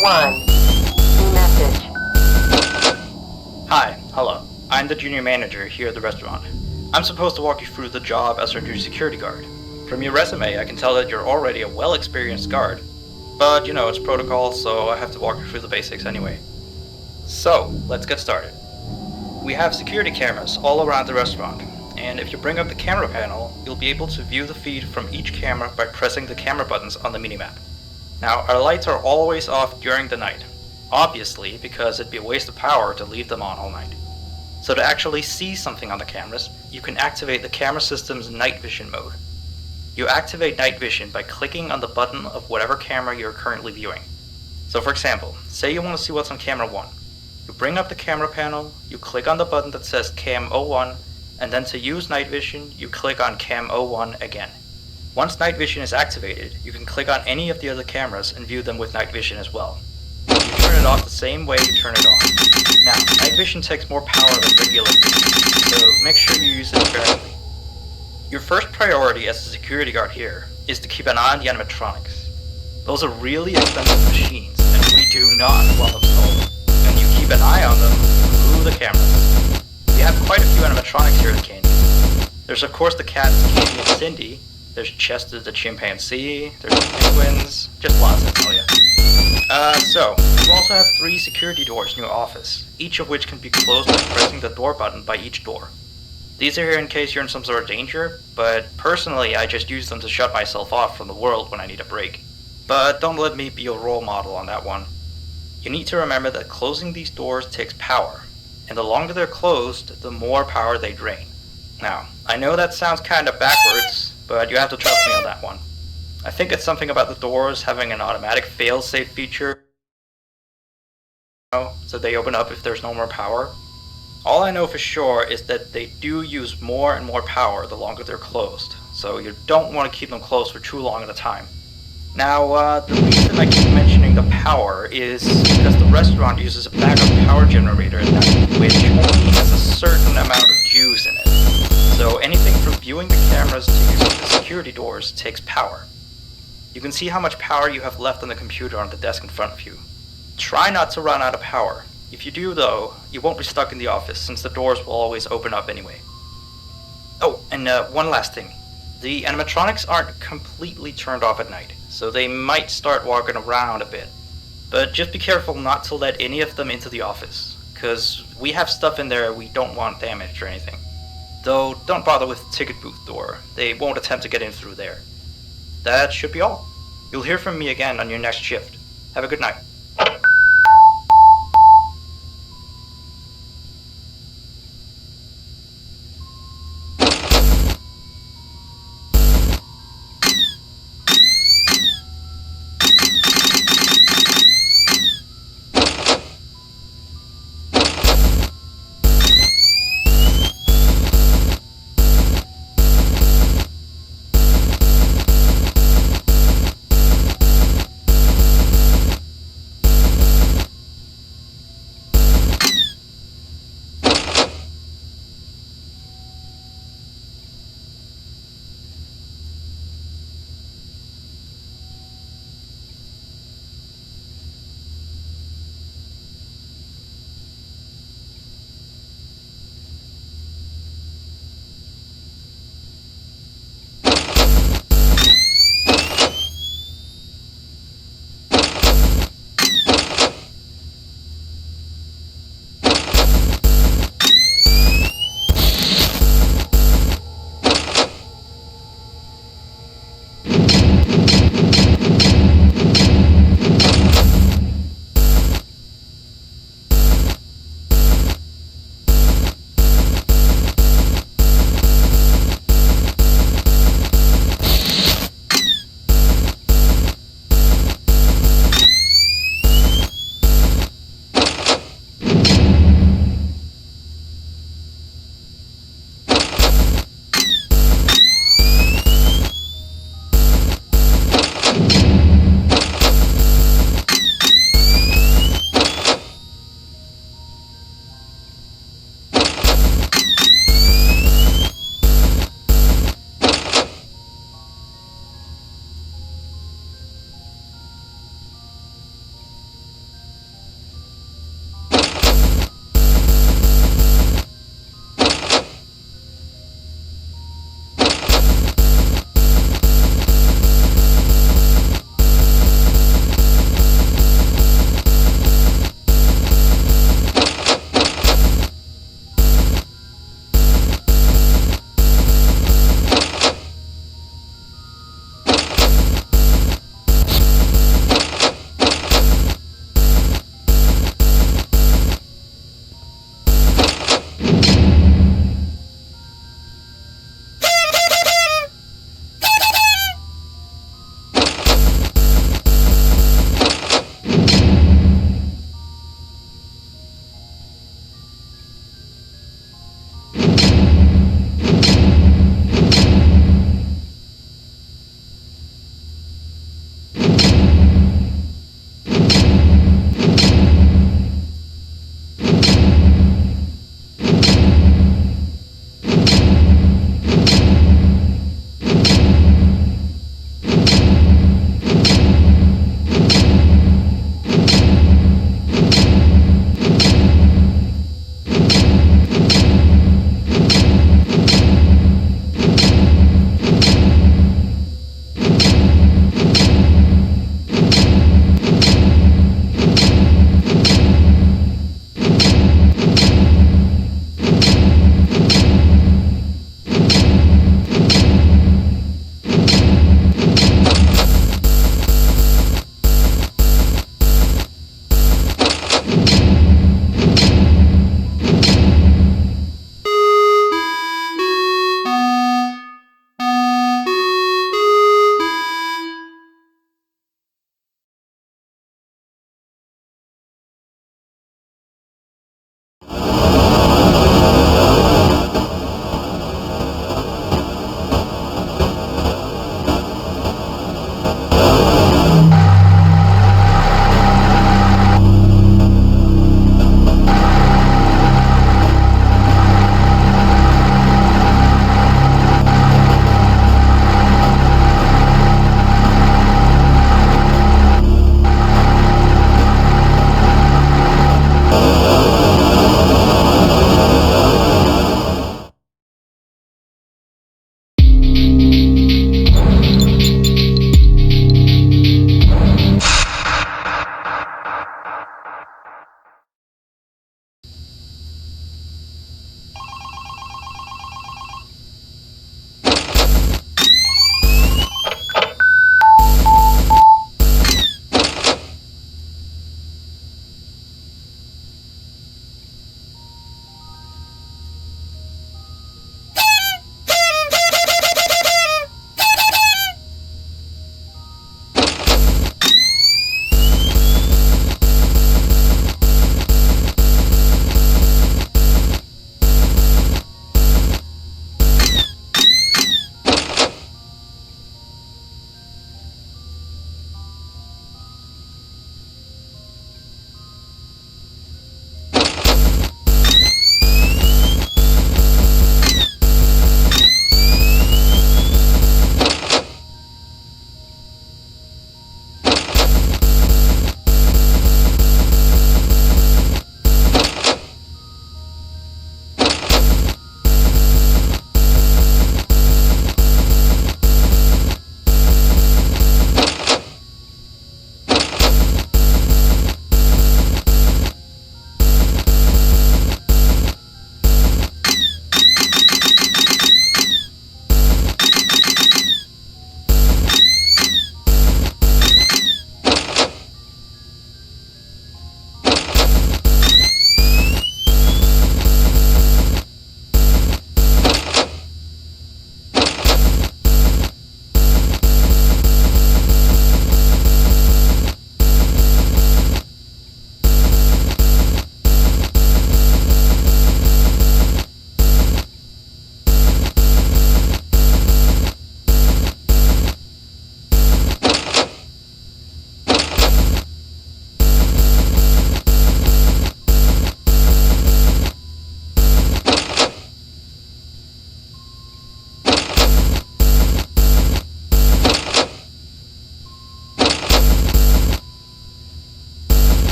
1. New message. Hi, hello. I'm the junior manager here at the restaurant. I'm supposed to walk you through the job as our new security guard. From your resume, I can tell that you're already a well-experienced guard. But, you know, it's protocol, so I have to walk you through the basics anyway. So, let's get started. We have security cameras all around the restaurant, and if you bring up the camera panel, you'll be able to view the feed from each camera by pressing the camera buttons on the minimap. Now, our lights are always off during the night, obviously because it'd be a waste of power to leave them on all night. So to actually see something on the cameras, you can activate the camera system's night vision mode. You activate night vision by clicking on the button of whatever camera you're currently viewing. So for example, say you want to see what's on camera 1. You bring up the camera panel, you click on the button that says Cam 01, and then to use night vision, you click on Cam 01 again. Once night vision is activated, you can click on any of the other cameras and view them with night vision as well. You turn it off the same way you turn it on. Now, night vision takes more power than regular vision, so make sure you use it sparingly. Your first priority as a security guard here is to keep an eye on the animatronics. Those are really expensive machines, and we do not want them stolen. And you keep an eye on them through the cameras. We have quite a few animatronics here at Candy. There's of course the cats Candy and Cindy. There's Chester the chimpanzee, there's the penguins, just lots I tell you. So, you also have 3 security doors in your office, each of which can be closed by pressing the door button by each door. These are here in case you're in some sort of danger, but personally I just use them to shut myself off from the world when I need a break. But don't let me be your role model on that one. You need to remember that closing these doors takes power, and the longer they're closed, the more power they drain. Now, I know that sounds kinda backwards, but you have to trust me on that one. I think it's something about the doors having an automatic fail-safe feature, so they open up if there's no more power. All I know for sure is that they do use more and more power the longer they're closed, so you don't want to keep them closed for too long at a time. Now, the reason I keep mentioning the power is because the restaurant uses a backup power generator which only has a certain amount of juice in it. So anything from viewing the cameras to using the security doors takes power. You can see how much power you have left on the computer on the desk in front of you. Try not to run out of power. If you do though, you won't be stuck in the office since the doors will always open up anyway. Oh, and one last thing. The animatronics aren't completely turned off at night, so they might start walking around a bit. But just be careful not to let any of them into the office, cause we have stuff in there we don't want damaged or anything. Though, don't bother with the ticket booth door, they won't attempt to get in through there. That should be all. You'll hear from me again on your next shift. Have a good night.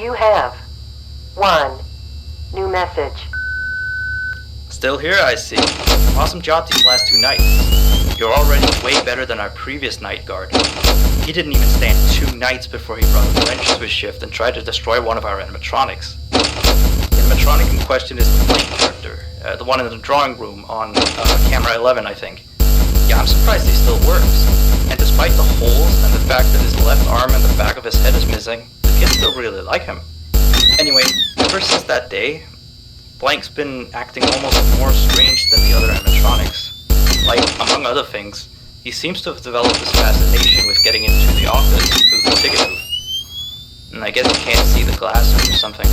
You have 1 new message. Still here, I see. Awesome job these last 2 nights. You're already way better than our previous night guard. He didn't even stand 2 nights before he brought a wrench to his shift and tried to destroy one of our animatronics. The animatronic in question is the Blank character, the one in the drawing room on camera 11, I think. Yeah, I'm surprised he still works. And despite the holes and the fact that his left arm and the back of his head is missing, the kids still really like him. Anyway, ever since that day, Blank's been acting almost more strange than the other animatronics. Like, among other things, he seems to have developed this fascination with getting into the office through the ticket booth. And I guess he can't see the glass or something.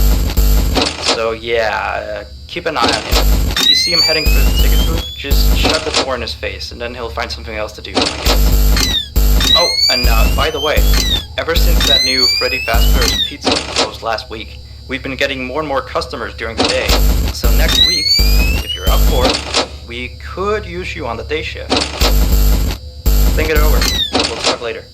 So yeah, keep an eye on him. If you see him heading through the ticket booth, just shut the door in his face, and then he'll find something else to do, I guess. Oh, and by the way, ever since that new Freddy Fazbear's Pizza closed last week, we've been getting more and more customers during the day. So next week, if you're up for it, we could use you on the day shift. Think it over. We'll talk later.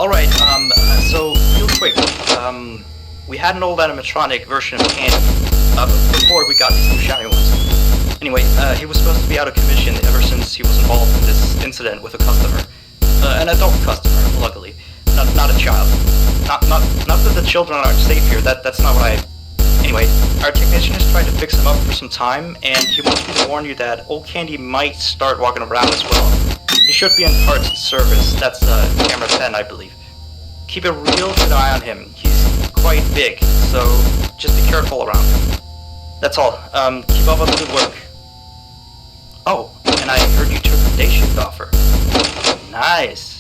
Alright, so real quick, we had an old animatronic version of Candy, before we got these new shiny ones. Anyway, he was supposed to be out of commission ever since he was involved in this incident with a customer. An adult customer, luckily. Not a child. Not that the children aren't safe here, that's not what I... Anyway, our technician has tried to fix him up for some time, and he wants me to warn you that old Candy might start walking around as well. He should be in parts and service. That's camera 10, I believe. Keep a real good eye on him. He's quite big, so just be careful around him. That's all. Keep up on the good work. Oh, and I heard you took the day shift offer. Nice.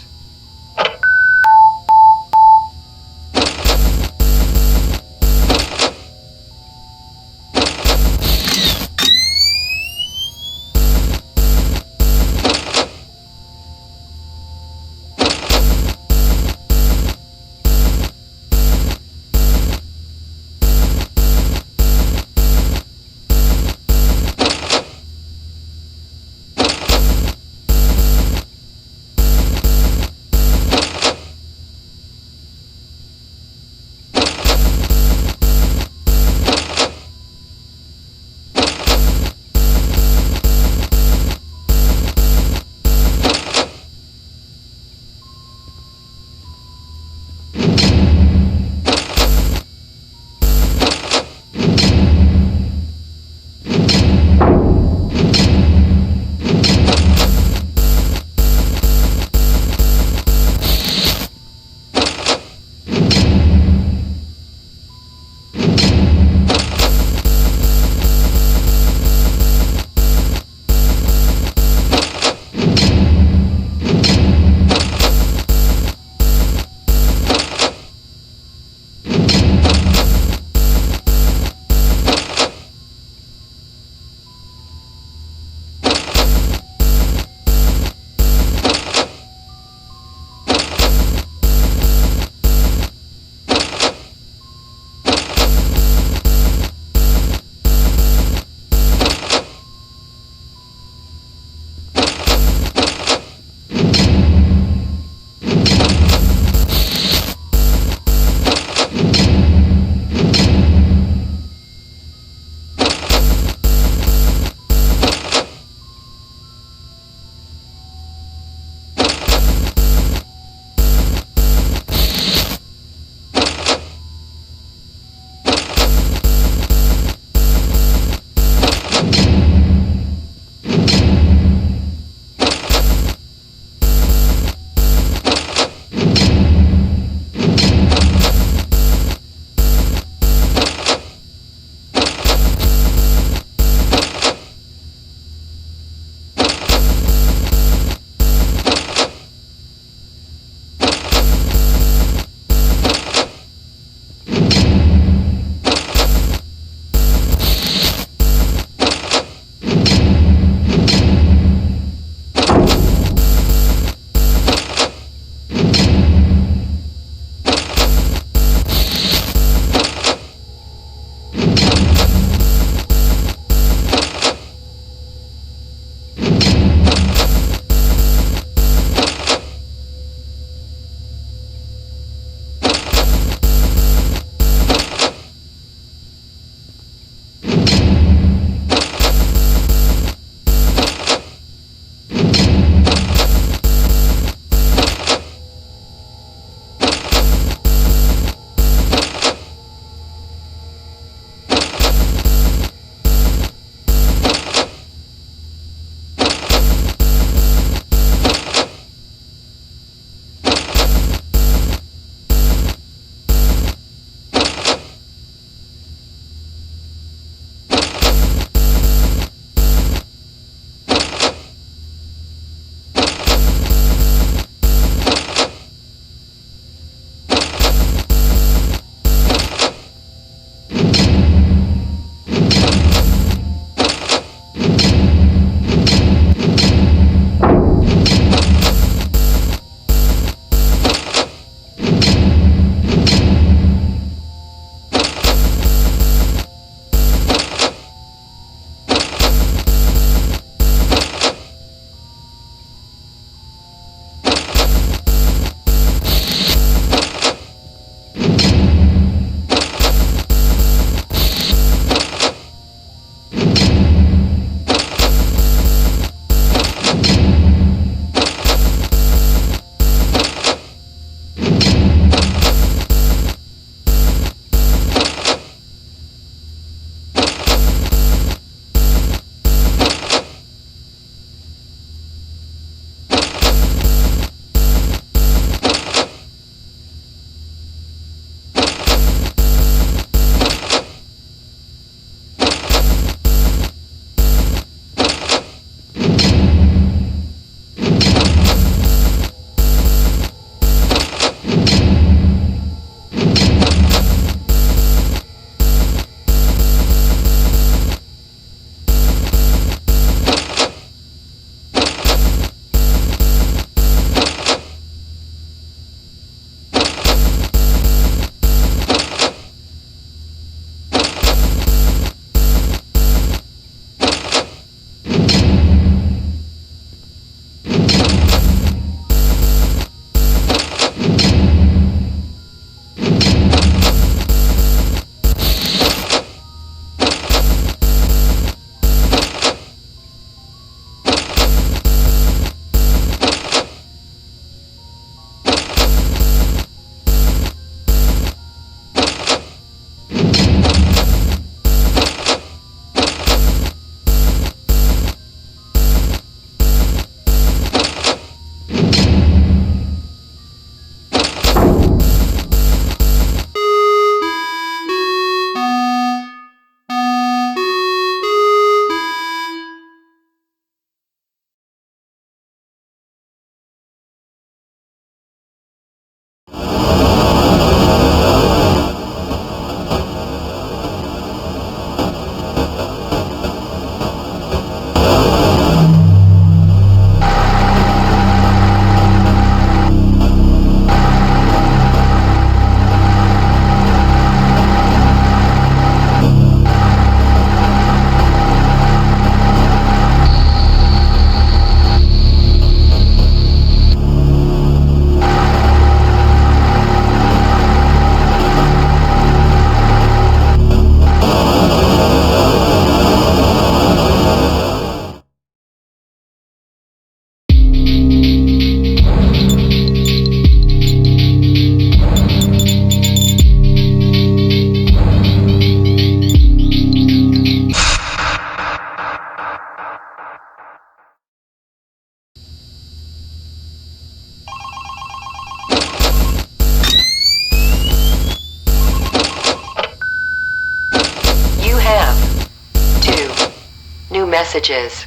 messages.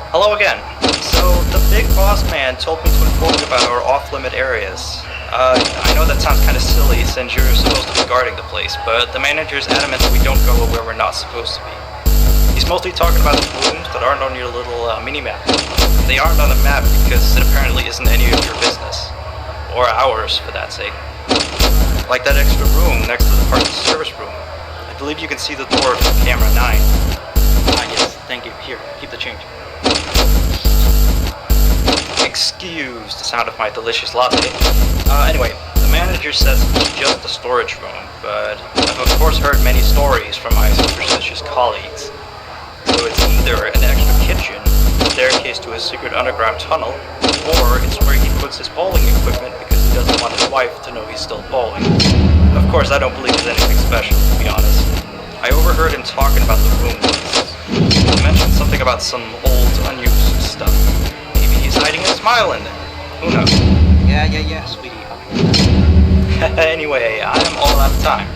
Hello again. So, the big boss man told me to inform you about our off-limit areas. I know that sounds kind of silly since you're supposed to be guarding the place, but the manager's adamant that we don't go where we're not supposed to be. He's mostly talking about the rooms that aren't on your little mini-map. They aren't on the map because it apparently isn't any of your business. Or ours, for that sake. Like that extra room next to the parts service room. I believe you can see the door from camera 9. Ah yes, thank you. Here, keep the change. Excuse the sound of my delicious latte. Anyway, the manager says it's just a storage room, but I've of course heard many stories from my superstitious colleagues. So it's either an extra kitchen, staircase to a secret underground tunnel, or it's where he puts his bowling equipment because he doesn't want his wife to know he's still bowling. Of course, I don't believe it's anything special, to be honest. I overheard him talking about the room once. He mentioned something about some old, unused stuff. Maybe he's hiding a smile in there. Who knows? Yeah, sweetie. Anyway, I am all out of time.